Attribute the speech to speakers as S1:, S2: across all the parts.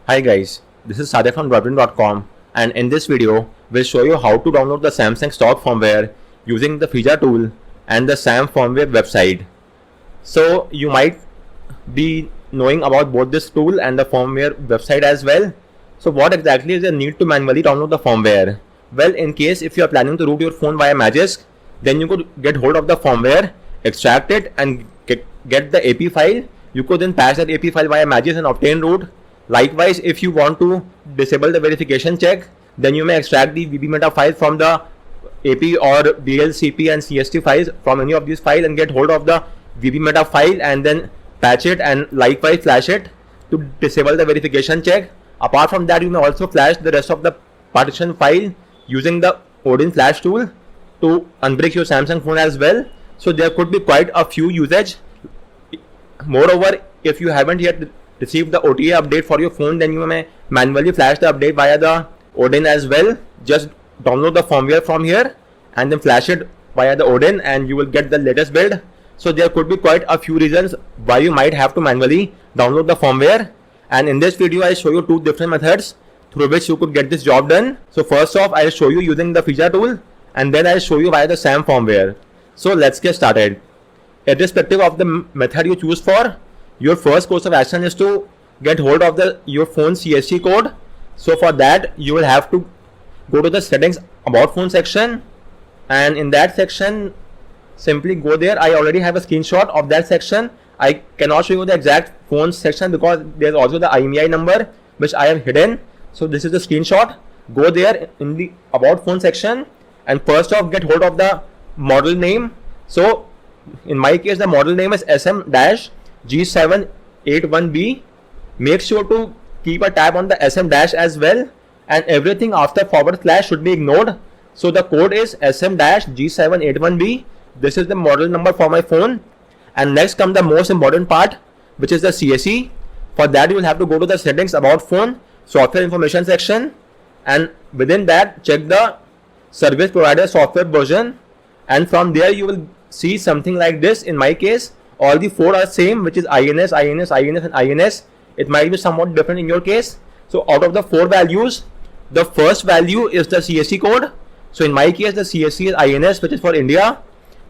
S1: Hi guys, this is Sadek from Droidwin.com, and in this video, we'll show you how to download the Samsung stock firmware using the Fija tool and the SAM firmware website. So you might be knowing about both this tool and the firmware website as well. So what exactly is the need to manually download the firmware? Well, in case if you are planning to root your phone via Magisk, then you could get hold of the firmware, extract it and get the AP file. You could then patch that AP file via Magisk and obtain root. Likewise, if you want to disable the verification check, then you may extract the VB-Meta file from the AP or BLCP and CST files from any of these files and get hold of the VB-Meta file and then patch it and likewise flash it to disable the verification check. Apart from that, you may also flash the rest of the partition file using the Odin flash tool to unbrick your Samsung phone as well. So there could be quite a few usage. Moreover, if you haven't yet received the OTA update for your phone, then you may manually flash the update via the Odin as well. Just download the firmware from here and then flash it via the Odin and you will get the latest build. So there could be quite a few reasons why you might have to manually download the firmware, and in this video I'll show you two different methods through which you could get this job done. So first off, I'll show you using the Fija tool and then I'll show you via the SAM firmware. So let's get started. Irrespective of the method you choose for, your first course of action is to get hold of your phone CSC code. So for that, you will have to go to the settings about phone section, and in that section simply go there. I already have a screenshot of that section. I cannot show you the exact phone section because there's also the IMEI number which I have hidden. So this is the screenshot. Go there in the about phone section and first off get hold of the model name. So in my case the model name is SM-G781B. Make sure to keep a tab on the SM dash as well, and everything after / should be ignored. So the code is SM-G781B. This is the model number for my phone. And next comes the most important part, which is the CSE. For that you will have to go to the settings about phone, software information section, and within that check the service provider software version, and from there you will see something like this. In my case all the four are same, which is INS, INS, INS and INS. It might be somewhat different in your case. So out of the four values, the first value is the CSE code. So in my case the CSE is INS, which is for India.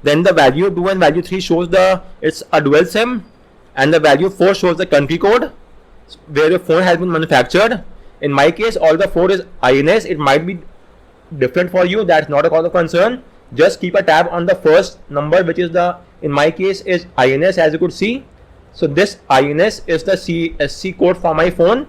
S1: Then the value 2 and value 3 shows it's a dual SIM, and the value 4 shows the country code where your phone has been manufactured. In my case all the 4 is INS. It might be different for you, that's not a cause of concern. Just keep a tab on the first number, which is in my case is INS, as you could see. So this INS is the CSC code for my phone.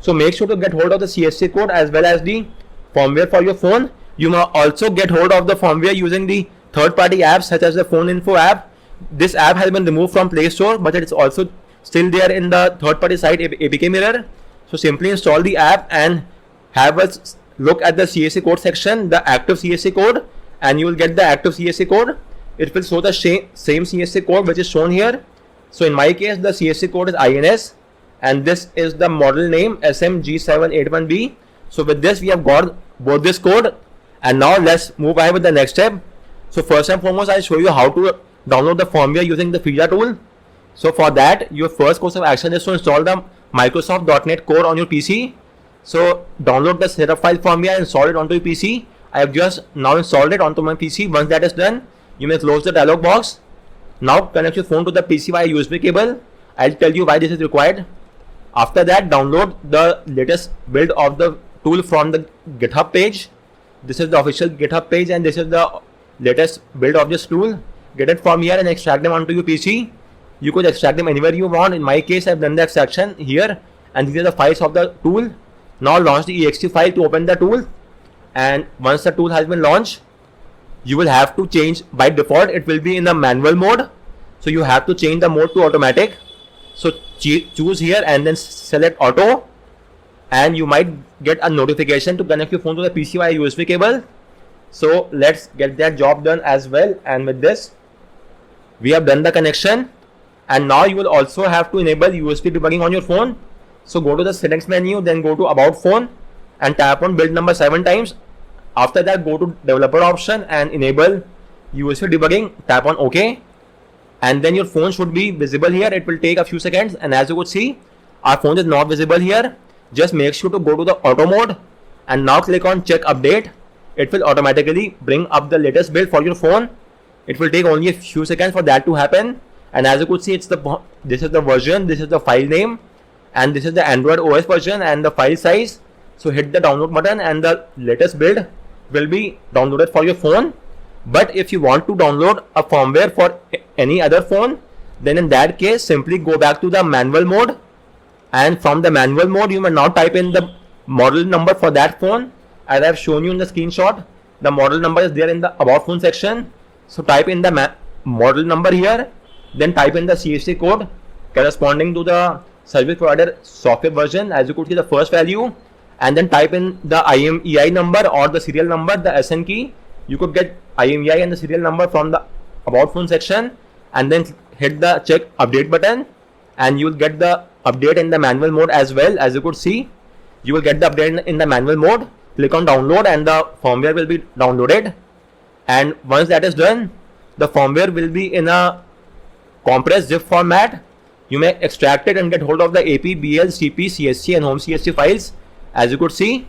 S1: So make sure to get hold of the CSC code as well as the firmware for your phone. You may also get hold of the firmware using the third-party apps such as the Phone Info app. This app has been removed from Play Store, but it's also still there in the third-party site APK Mirror. So simply install the app and have a look at the CSC code section, the active CSC code, and you will get the active CSC code. It will show the same CSC code which is shown here. So in my case the CSC code is INS and this is the model name SM-G781B. So with this we have got both this code, and now let's move ahead with the next step. So first and foremost I'll show you how to download the firmware using the Fija tool. So for that your first course of action is to install the Microsoft.NET Core on your PC. So download the setup file firmware and install it onto your PC. I have just now installed it onto my PC. Once that is done, you may close the dialog box. Now connect your phone to the PC via USB cable. I'll tell you why this is required. After that, download the latest build of the tool from the GitHub page. This is the official GitHub page and this is the latest build of this tool. Get it from here and extract them onto your PC. You could extract them anywhere you want. In my case, I've done the extraction here and these are the files of the tool. Now launch the exe file to open the tool, and once the tool has been launched, you will have to change. By default it will be in the manual mode, so you have to change the mode to automatic. So choose here and then select auto, and you might get a notification to connect your phone to the PC via USB cable. So let's get that job done as well, and with this we have done the connection. And now you will also have to enable USB debugging on your phone. So go to the settings menu, then go to about phone and tap on build number 7 times. After that go to developer option and enable USB debugging, tap on OK, and then your phone should be visible here. It will take a few seconds, and as you could see our phone is not visible here. just make sure to go to the auto mode and now click on check update. It will automatically bring up the latest build for your phone. It will take only a few seconds for that to happen. And as you could see, this is the version, this is the file name, and this is the Android OS version and the file size. So hit the download button and the latest build will be downloaded for your phone. But if you want to download a firmware for any other phone, then in that case simply go back to the manual mode, and from the manual mode you may now type in the model number for that phone. As I have shown you in the screenshot, the model number is there in the about phone section. So type in the model number here, then type in the CSC code corresponding to the service provider software version, as you could see the first value, and then type in the IMEI number or the serial number, the SN key. You could get IMEI and the serial number from the about phone section, and then hit the check update button, and you will get the update in the manual mode as well. As you could see, you will get the update in the manual mode. Click on download and the firmware will be downloaded, and once that is done, the firmware will be in a compressed zip format. You may extract it and get hold of the AP, BL, CP, CSC and home CSC files, as you could see.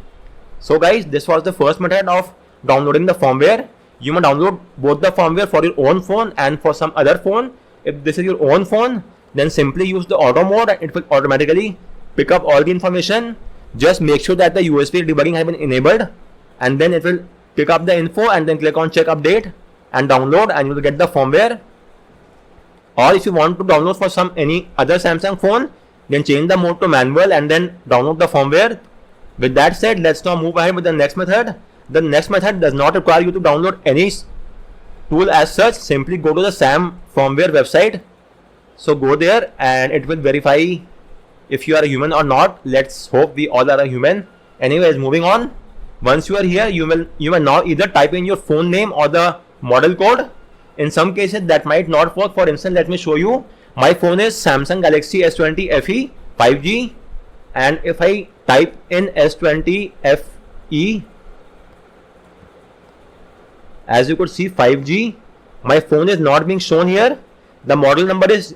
S1: So guys, this was the first method of downloading the firmware. You may download both the firmware for your own phone and for some other phone. If this is your own phone, then simply use the auto mode and it will automatically pick up all the information. Just make sure that the USB debugging has been enabled, and then it will pick up the info, and then click on check update and download, and you will get the firmware. Or if you want to download for any other Samsung phone, then change the mode to manual and then download the firmware. With that said, let's now move ahead with the next method. The next method does not require you to download any tool as such. Simply go to the SAM firmware website. So go there and it will verify if you are a human or not. Let's hope we all are a human. Anyways, moving on. Once you are here, you will now either type in your phone name or the model code. In some cases that might not work. For instance, let me show you. My phone is Samsung Galaxy S20 FE 5G, and if I type in S20 FE, as you could see 5G, my phone is not being shown here. The model number is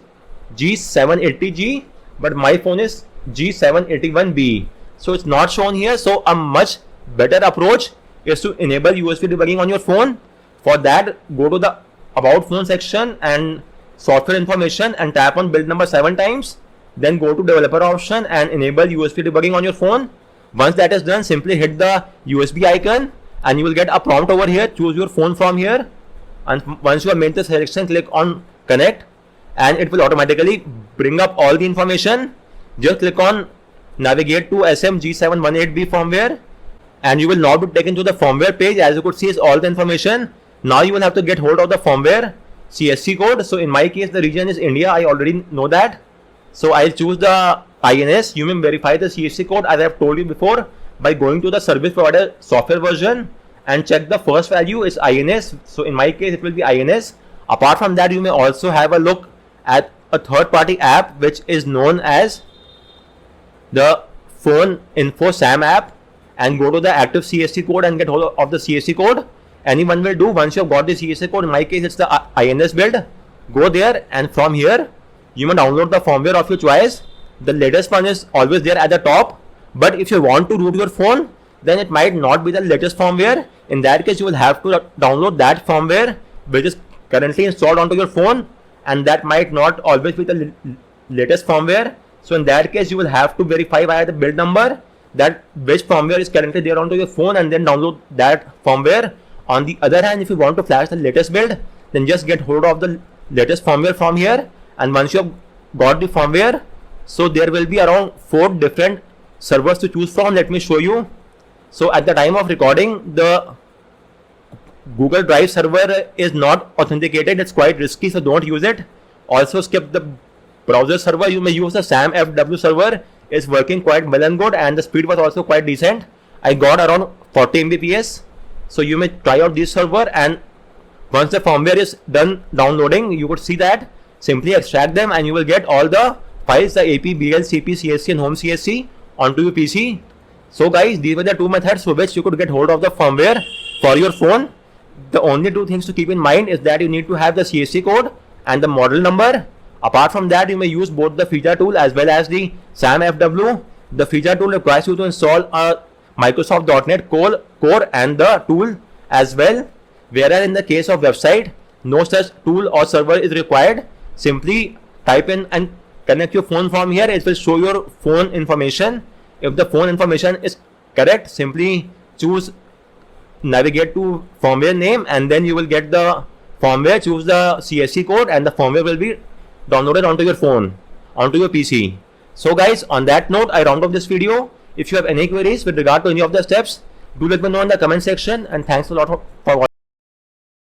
S1: G780G, but my phone is G781B, so it's not shown here. So a much better approach is to enable USB debugging on your phone. For that, go to the about phone section and software information and tap on build number 7 times. Then go to developer option and enable USB debugging on your phone. Once that is done, simply hit the USB icon and you will get a prompt over here. Choose your phone from here, and once you have made the selection, click on connect and it will automatically bring up all the information. Just click on navigate to SMG718B firmware and you will now be taken to the firmware page. As you could see, is all the information. Now you will have to get hold of the firmware CSC code. So in my case, the region is India. I already know that. So I'll choose the INS. You may verify the CSC code as I have told you before by going to the service provider software version and check the first value is INS. So in my case, it will be INS. Apart from that, you may also have a look at a third-party app which is known as the Phone Info SAM app, and go to the active CSC code and get hold of the CSC code. Anyone will do. Once you have got the CSC code, in my case it's the INS build, go there and from here you may download the firmware of your choice. The latest one is always there at the top, but if you want to root your phone, then it might not be the latest firmware. In that case, you will have to download that firmware which is currently installed onto your phone, and that might not always be the latest firmware. So in that case, you will have to verify via the build number that which firmware is currently there onto your phone and then download that firmware. On the other hand, if you want to flash the latest build, then just get hold of the latest firmware from here, and once you have got the firmware, so there will be around 4 different servers to choose from. Let me show you. So at the time of recording, the Google Drive server is not authenticated. It's quite risky, so don't use it. Also skip the browser server. You may use the SAM FW server. It's working quite well and good, and the speed was also quite decent. I got around 40 Mbps. So you may try out this server, and once the firmware is done downloading, you could see that. Simply extract them and you will get all the files, the AP, BL, CP, CSC and home CSC onto your PC. So guys, these were the 2 methods through which you could get hold of the firmware for your phone. The only 2 things to keep in mind is that you need to have the CSC code and the model number. Apart from that, you may use both the feature tool as well as the SAM FW. The feature tool requires you to install a Microsoft.NET core and the tool as well. Whereas in the case of website, no such tool or server is required. Simply type in and connect your phone from here. It will show your phone information. If the phone information is correct, simply choose navigate to firmware name, and then you will get the firmware. Choose the CSC code and the firmware will be downloaded onto your phone, onto your PC. So guys, on that note, I round up this video. If you have any queries with regard to any of the steps, do let me know in the comment section, and thanks a lot for watching.